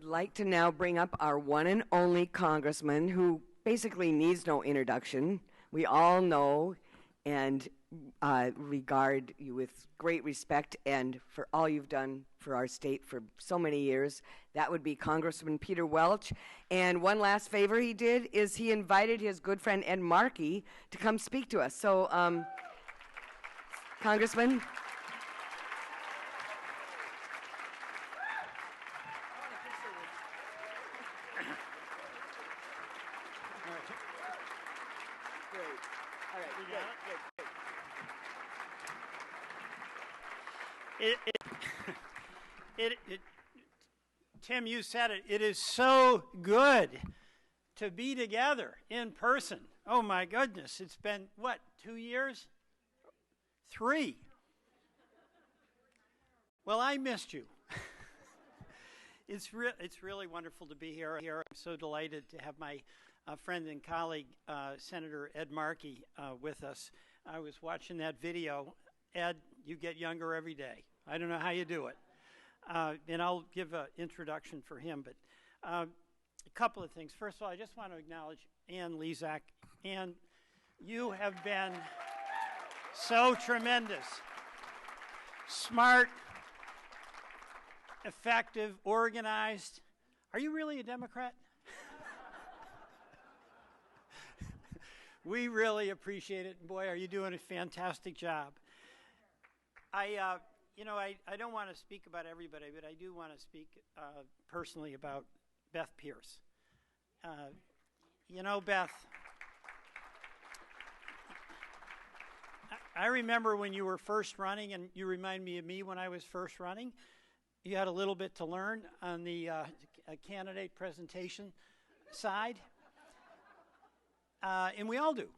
would like to now bring up our one and only congressman who basically needs no introduction. We all know and regard you with great respect and for all you've done for our state for so many years. That would be Congressman Peter Welch. And one last favor he did is he invited his good friend Ed Markey to come speak to us. So, Congressman. Tim, you said it. It is so good to be together in person. Oh my goodness, it's been, what, 2 years? 3. Well, I missed you. It's really wonderful to be here. I'm so delighted to have my friend and colleague, Senator Ed Markey, with us. I was watching that video. Ed, you get younger every day. I don't know how you do it. And I'll give an introduction for him. But a couple of things. First of all, I just want to acknowledge Ann Lezak. Ann, you have been so tremendous. Smart, effective, organized. Are you really a Democrat? We really appreciate it. Boy, are you doing a fantastic job. I don't want to speak about everybody, but I do want to speak personally about Beth Pearce. Beth, I remember when you were first running, and you remind me of me when I was first running. You had a little bit to learn on the candidate presentation side. And we all do.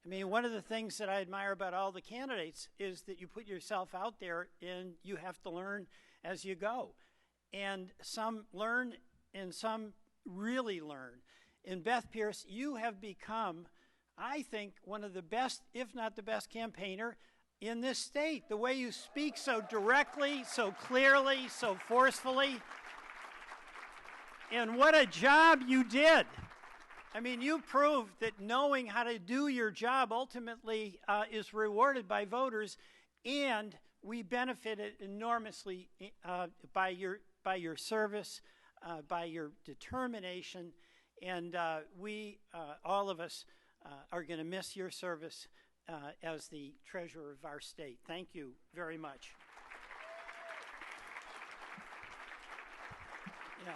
I mean, one of the things that I admire about all the candidates is that you put yourself out there and you have to learn as you go. And some learn and some really learn. And Beth Pearce, you have become, I think, one of the best, if not the best campaigner in this state. The way you speak so directly, so clearly, so forcefully. And what a job you did. I mean, you proved that knowing how to do your job ultimately is rewarded by voters, and we benefited enormously by your service, by your determination, and we, all of us, are going to miss your service as the treasurer of our state. Thank you very much. Yeah.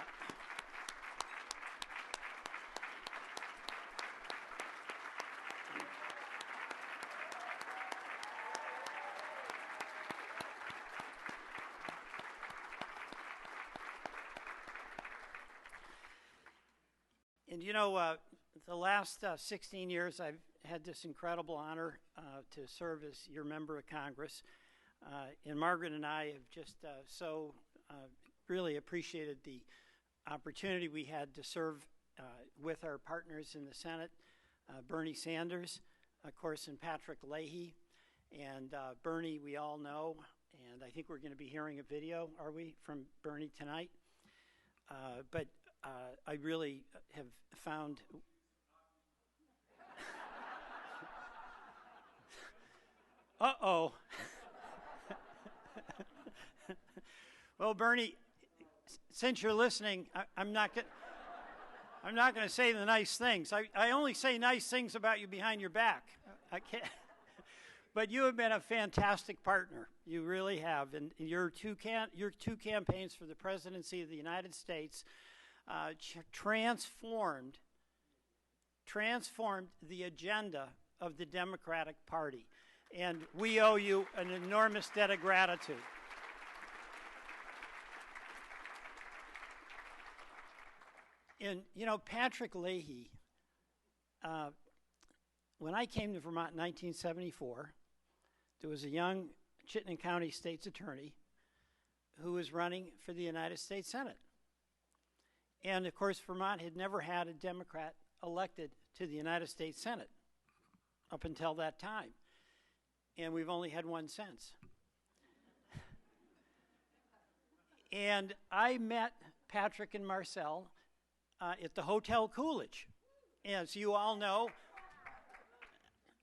And the last 16 years I've had this incredible honor to serve as your member of Congress. And Margaret and I have just really appreciated the opportunity we had to serve with our partners in the Senate, Bernie Sanders, of course, and Patrick Leahy. And Bernie, we all know, and I think we're going to be hearing a video, are we, from Bernie tonight? But I really have found... Uh-oh. Well, Bernie, since you're listening, I'm not going to say the nice things. I only say nice things about you behind your back. I can't. But you have been a fantastic partner. You really have. And your two campaigns for the presidency of the United States transformed the agenda of the Democratic Party. And we owe you an enormous debt of gratitude. And, Patrick Leahy, when I came to Vermont in 1974, there was a young Chittenden County State's Attorney who was running for the United States Senate. And, of course, Vermont had never had a Democrat elected to the United States Senate up until that time. And we've only had one since. And I met Patrick and Marcel at the Hotel Coolidge. As you all know,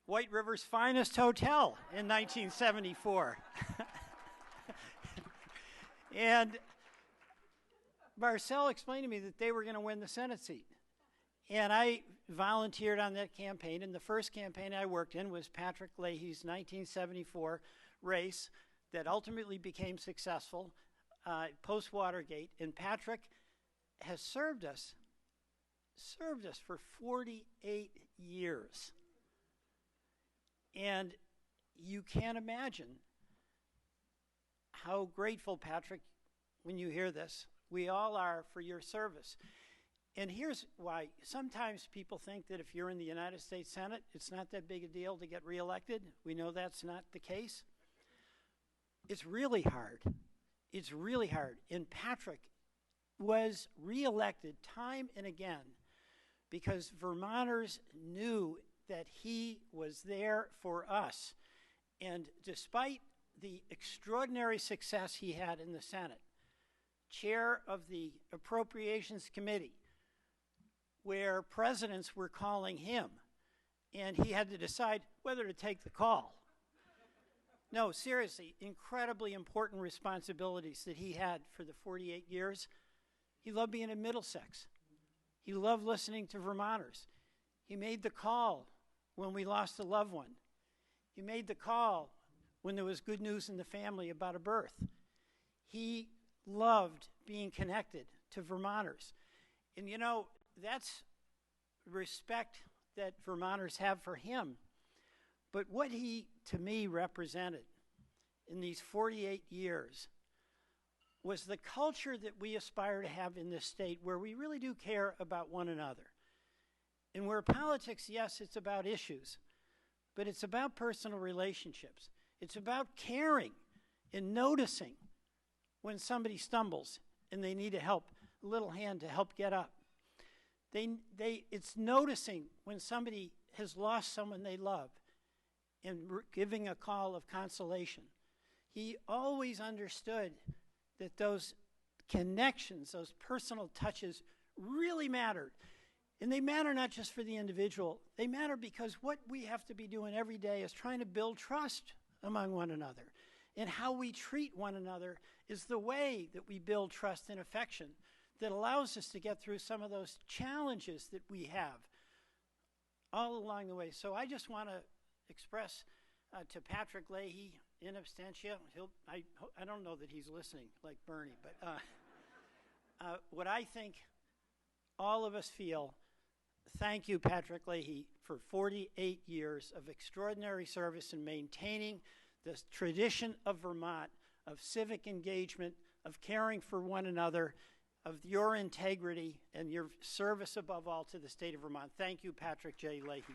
White River's finest hotel in 1974. And Marcel explained to me that they were going to win the Senate seat. And I volunteered on that campaign, and the first campaign I worked in was Patrick Leahy's 1974 race that ultimately became successful post-Watergate. And Patrick has served us for 48 years. And you can't imagine how grateful, Patrick, when you hear this, we all are for your service. And here's why. Sometimes people think that if you're in the United States Senate, it's not that big a deal to get reelected. We know that's not the case. It's really hard. It's really hard. And Patrick was reelected time and again because Vermonters knew that he was there for us. And despite the extraordinary success he had in the Senate, chair of the Appropriations Committee, where presidents were calling him, and he had to decide whether to take the call. No, seriously, incredibly important responsibilities that he had for the 48 years. He loved being in Middlesex. He loved listening to Vermonters. He made the call when we lost a loved one. He made the call when there was good news in the family about a birth. He loved being connected to Vermonters. And you know, that's respect that Vermonters have for him. But what he, to me, represented in these 48 years was the culture that we aspire to have in this state where we really do care about one another. And where politics, yes, it's about issues, but it's about personal relationships. It's about caring and noticing when somebody stumbles and they need a little hand to help get up. It's noticing when somebody has lost someone they love and giving a call of consolation. He always understood that those connections, those personal touches really mattered. And they matter not just for the individual. They matter because what we have to be doing every day is trying to build trust among one another. And how we treat one another is the way that we build trust and affection that allows us to get through some of those challenges that we have all along the way. So I just want to express to Patrick Leahy in absentia, I don't know that he's listening like Bernie, but what I think all of us feel, thank you, Patrick Leahy, for 48 years of extraordinary service in maintaining this tradition of Vermont, of civic engagement, of caring for one another, of your integrity and your service above all to the state of Vermont. Thank you, Patrick J. Leahy.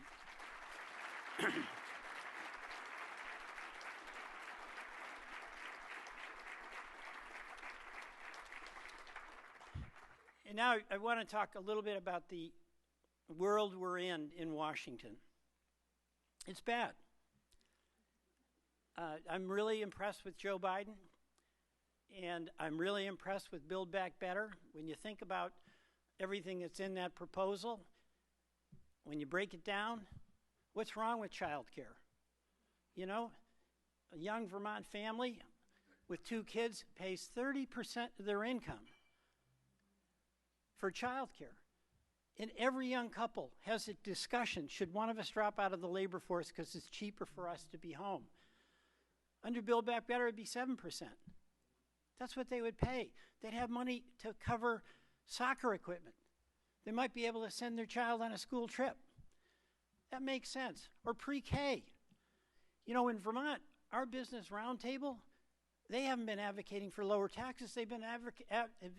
And now I want to talk a little bit about the world we're in Washington. It's bad. I'm really impressed with Joe Biden, and I'm really impressed with Build Back Better. When you think about everything that's in that proposal, when you break it down, what's wrong with child care? You know, a young Vermont family with 2 kids pays 30% of their income for child care. And every young couple has a discussion, should one of us drop out of the labor force because it's cheaper for us to be home? Under Build Back Better, it'd be 7%. That's what they would pay. They'd have money to cover soccer equipment. They might be able to send their child on a school trip. That makes sense. Or pre-K. You know, in Vermont, our business roundtable, they haven't been advocating for lower taxes. They've been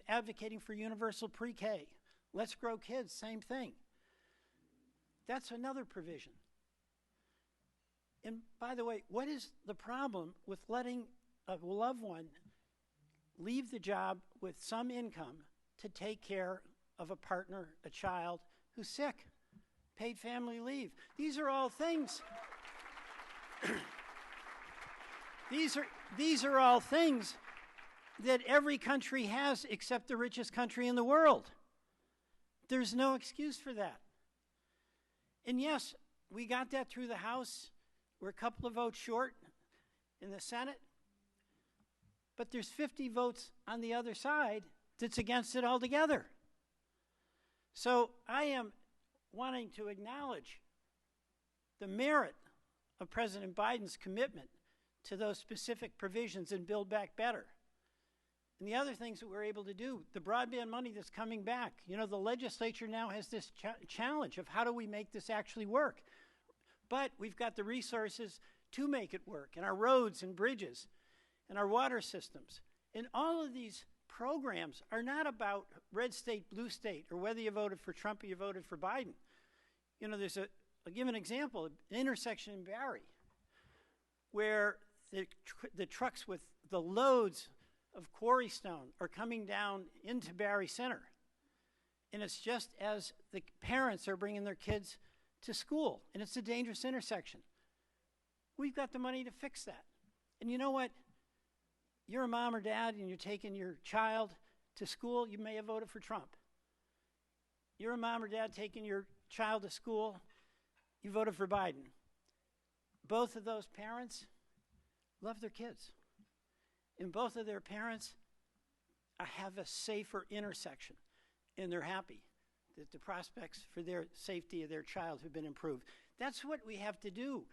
advocating for universal pre-K. Let's Grow Kids, same thing. That's another provision. And by the way, what is the problem with letting a loved one leave the job with some income to take care of a partner, a child who's sick? Paid family leave. These are all things. These are all things that every country has except the richest country in the world. There's no excuse for that. And yes, we got that through the House. We're a couple of votes short in the Senate. But there's 50 votes on the other side that's against it altogether. So I am wanting to acknowledge the merit of President Biden's commitment to those specific provisions in Build Back Better. And the other things that we're able to do, the broadband money that's coming back. You know, the legislature now has this challenge of how do we make this actually work? But we've got the resources to make it work, and our roads and bridges and our water systems. And all of these programs are not about red state, blue state, or whether you voted for Trump or you voted for Biden. You know, I'll give an example, an intersection in Barrie, where the trucks with the loads of quarry stone are coming down into Barrie Center. And it's just as the parents are bringing their kids to school, and it's a dangerous intersection. We've got the money to fix that. And you know what? You're a mom or dad and you're taking your child to school, you may have voted for Trump. You're a mom or dad taking your child to school, you voted for Biden. Both of those parents love their kids. And both of their parents have a safer intersection. And they're happy that the prospects for their safety of their child have been improved. That's what we have to do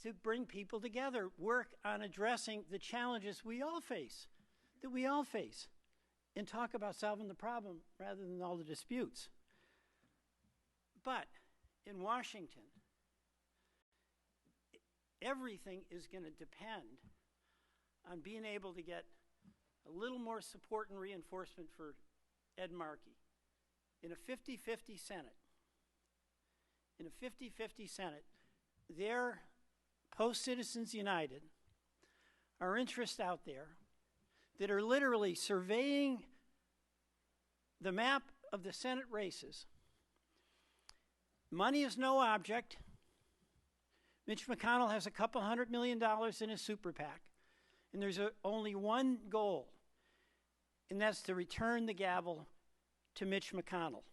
to bring people together, work on addressing the challenges we all face, and talk about solving the problem rather than all the disputes. But in Washington, everything is going to depend on being able to get a little more support and reinforcement for Ed Markey. In a 50-50 Senate, their post-Citizens United are interests out there that are literally surveying the map of the Senate races. Money is no object. Mitch McConnell has a couple $100 million in his super PAC. And there's only one goal, and that's to return the gavel to Mitch McConnell.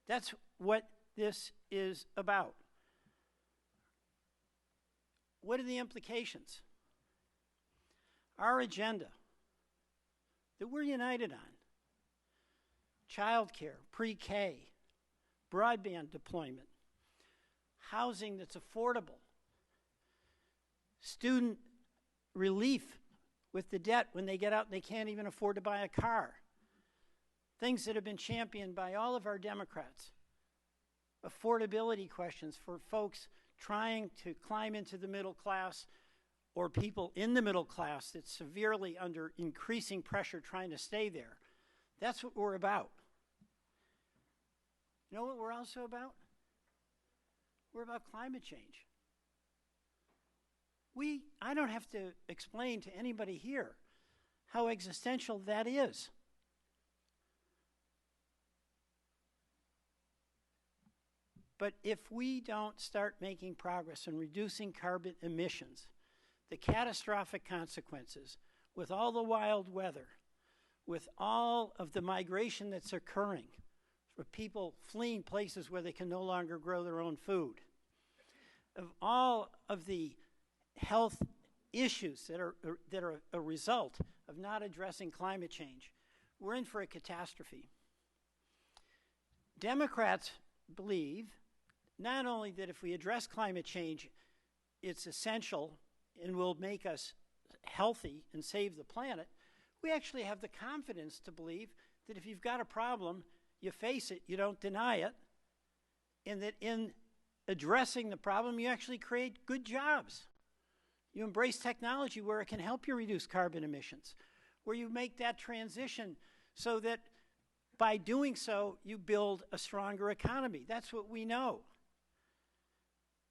That's what this is about. What are the implications? Our agenda that we're united on, childcare, pre-K, broadband deployment, housing that's affordable, student relief with the debt when they get out and they can't even afford to buy a car. Things that have been championed by all of our Democrats. Affordability questions for folks trying to climb into the middle class or people in the middle class that's severely under increasing pressure trying to stay there. That's what we're about. You know what we're also about? We're about climate change. I don't have to explain to anybody here how existential that is. But if we don't start making progress in reducing carbon emissions, the catastrophic consequences with all the wild weather, with all of the migration that's occurring, for people fleeing places where they can no longer grow their own food, of all of the health issues that are a result of not addressing climate change, we're in for a catastrophe. Democrats believe not only that if we address climate change, it's essential and will make us healthy and save the planet, we actually have the confidence to believe that if you've got a problem, you face it, you don't deny it, and that in addressing the problem, you actually create good jobs. You embrace technology where it can help you reduce carbon emissions, where you make that transition so that by doing so, you build a stronger economy. That's what we know.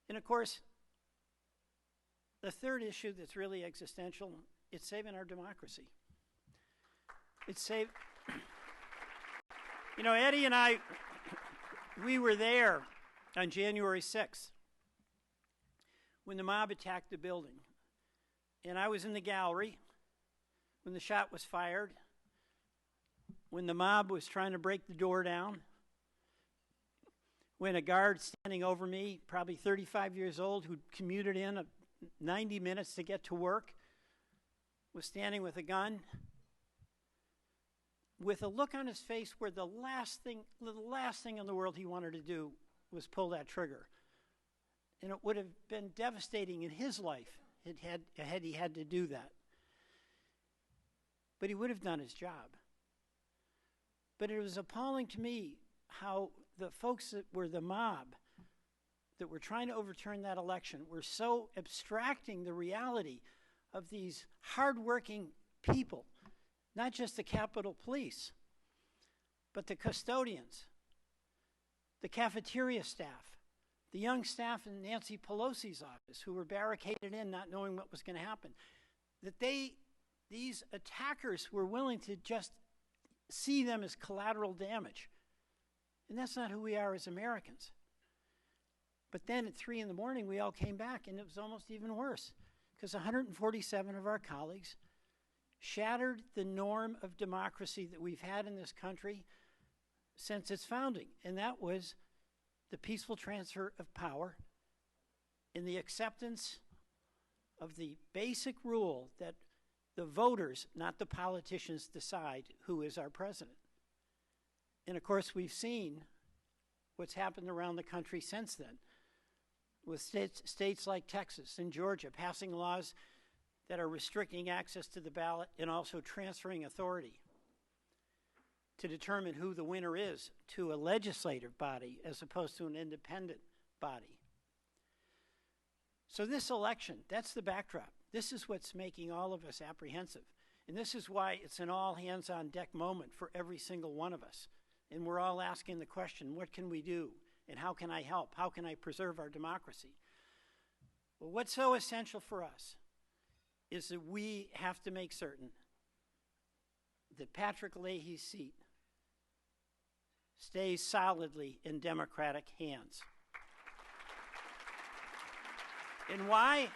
And of course, the third issue that's really existential, it's saving our democracy. It's you know, Eddie and I, we were there on January 6th when the mob attacked the building. And I was in the gallery when the shot was fired, when the mob was trying to break the door down, when a guard standing over me, probably 35 years old, who commuted in 90 minutes to get to work, was standing with a gun, with a look on his face where the last thing in the world he wanted to do was pull that trigger. And it would have been devastating in his life had he had to do that. But he would have done his job. But it was appalling to me how the folks that were the mob that were trying to overturn that election were so abstracting the reality of these hardworking people, not just the Capitol Police, but the custodians, the cafeteria staff, the young staff in Nancy Pelosi's office who were barricaded in not knowing what was going to happen, that these attackers were willing to just see them as collateral damage. And that's not who we are as Americans. But then at 3 in the morning, we all came back, and it was almost even worse, because 147 of our colleagues shattered the norm of democracy that we've had in this country since its founding, and that was the peaceful transfer of power and the acceptance of the basic rule that the voters, not the politicians, decide who is our president. And of course, we've seen what's happened around the country since then, with states like Texas and Georgia passing laws that are restricting access to the ballot and also transferring authority to determine who the winner is to a legislative body as opposed to an independent body. So this election, that's the backdrop. This is what's making all of us apprehensive. And this is why it's an all-hands-on-deck moment for every single one of us. And we're all asking the question, what can we do? And how can I help? How can I preserve our democracy? Well, what's so essential for us is that we have to make certain that Patrick Leahy's seat stays solidly in Democratic hands. And why?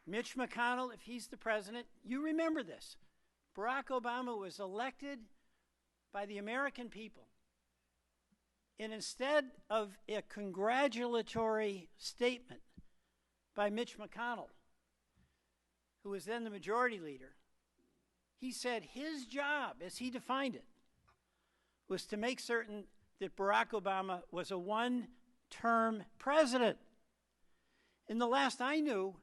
Mitch McConnell, if he's the president, you remember this. Barack Obama was elected by the American people. And instead of a congratulatory statement by Mitch McConnell, who was then the majority leader, he said his job, as he defined it, was to make certain that Barack Obama was a one-term president. And the last I knew,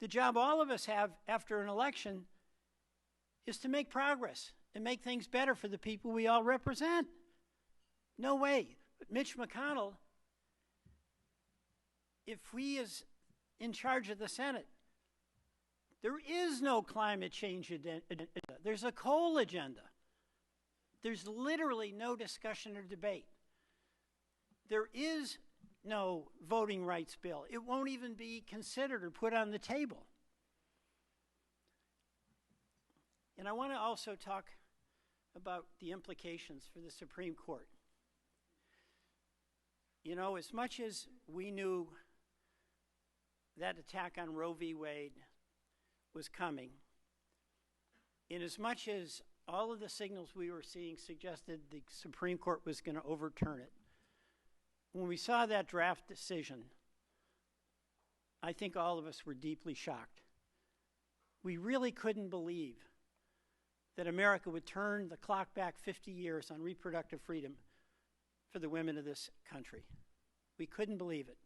the job all of us have after an election is to make progress and make things better for the people we all represent. No way. But Mitch McConnell, if he is in charge of the Senate, there is no climate change agenda. There's a coal agenda. There's literally no discussion or debate. There is no voting rights bill. It won't even be considered or put on the table. And I want to also talk about the implications for the Supreme Court. You know, as much as we knew that attack on Roe v. Wade was coming, in as much as all of the signals we were seeing suggested the Supreme Court was going to overturn it, when we saw that draft decision, I think all of us were deeply shocked. We really couldn't believe that America would turn the clock back 50 years on reproductive freedom for the women of this country. We couldn't believe it,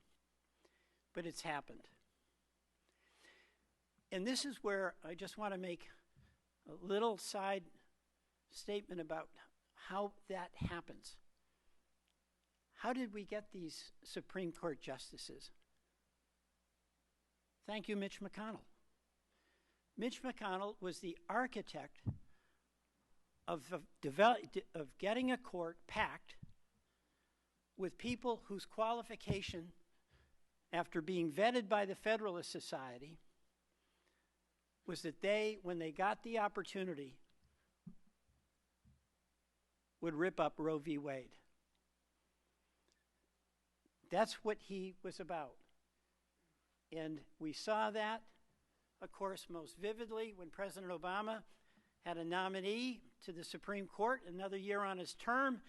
but it's happened. And this is where I just want to make a little side statement about how that happens. How did we get these Supreme Court justices? Thank you, Mitch McConnell. Mitch McConnell was the architect of getting a court packed with people whose qualification, after being vetted by the Federalist Society, was that they, when they got the opportunity, would rip up Roe v. Wade. That's what he was about. And we saw that, of course, most vividly when President Obama had a nominee to the Supreme Court another year on his term,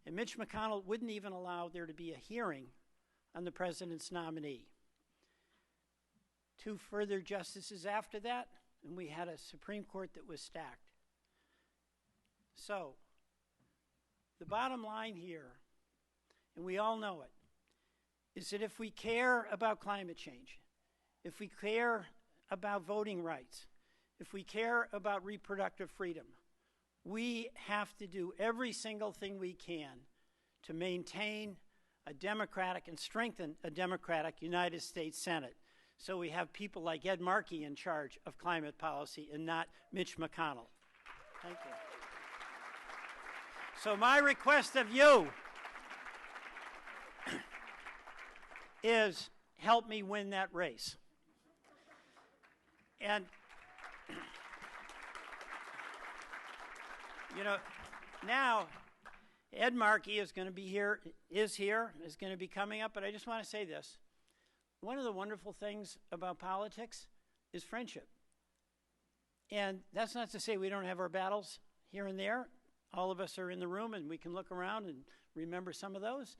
and Mitch McConnell wouldn't even allow there to be a hearing on the president's nominee. 2 further justices after that, and we had a Supreme Court that was stacked. So, the bottom line here, and we all know it, is that if we care about climate change, if we care about voting rights, if we care about reproductive freedom, we have to do every single thing we can to maintain a democratic and strengthen a democratic United States Senate. So we have people like Ed Markey in charge of climate policy and not Mitch McConnell. Thank you. So my request of you is help me win that race. And, you know, now Ed Markey is going to be here, is going to be coming up, but I just want to say this. One of the wonderful things about politics is friendship. And that's not to say we don't have our battles here and there. All of us are in the room and we can look around and remember some of those.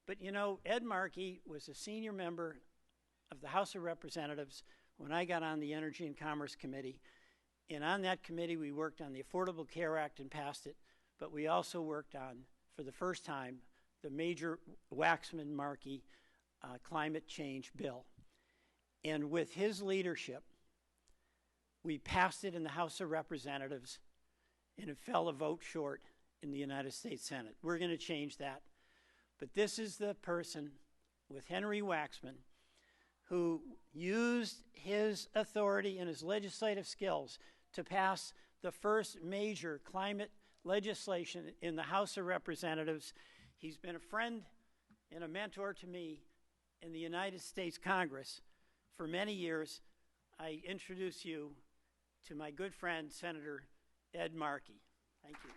But you know, Ed Markey was a senior member of the House of Representatives when I got on the Energy and Commerce Committee. And on that committee, we worked on the Affordable Care Act and passed it. But we also worked on, for the first time, the major Waxman-Markey climate change bill. And with his leadership, we passed it in the House of Representatives, and it fell a vote short in the United States Senate. We're going to change that. But this is the person with Henry Waxman who used his authority and his legislative skills to pass the first major climate legislation in the House of Representatives. He's been a friend and a mentor to me in the United States Congress for many years. I introduce you to my good friend, Senator Ed Markey. Thank you.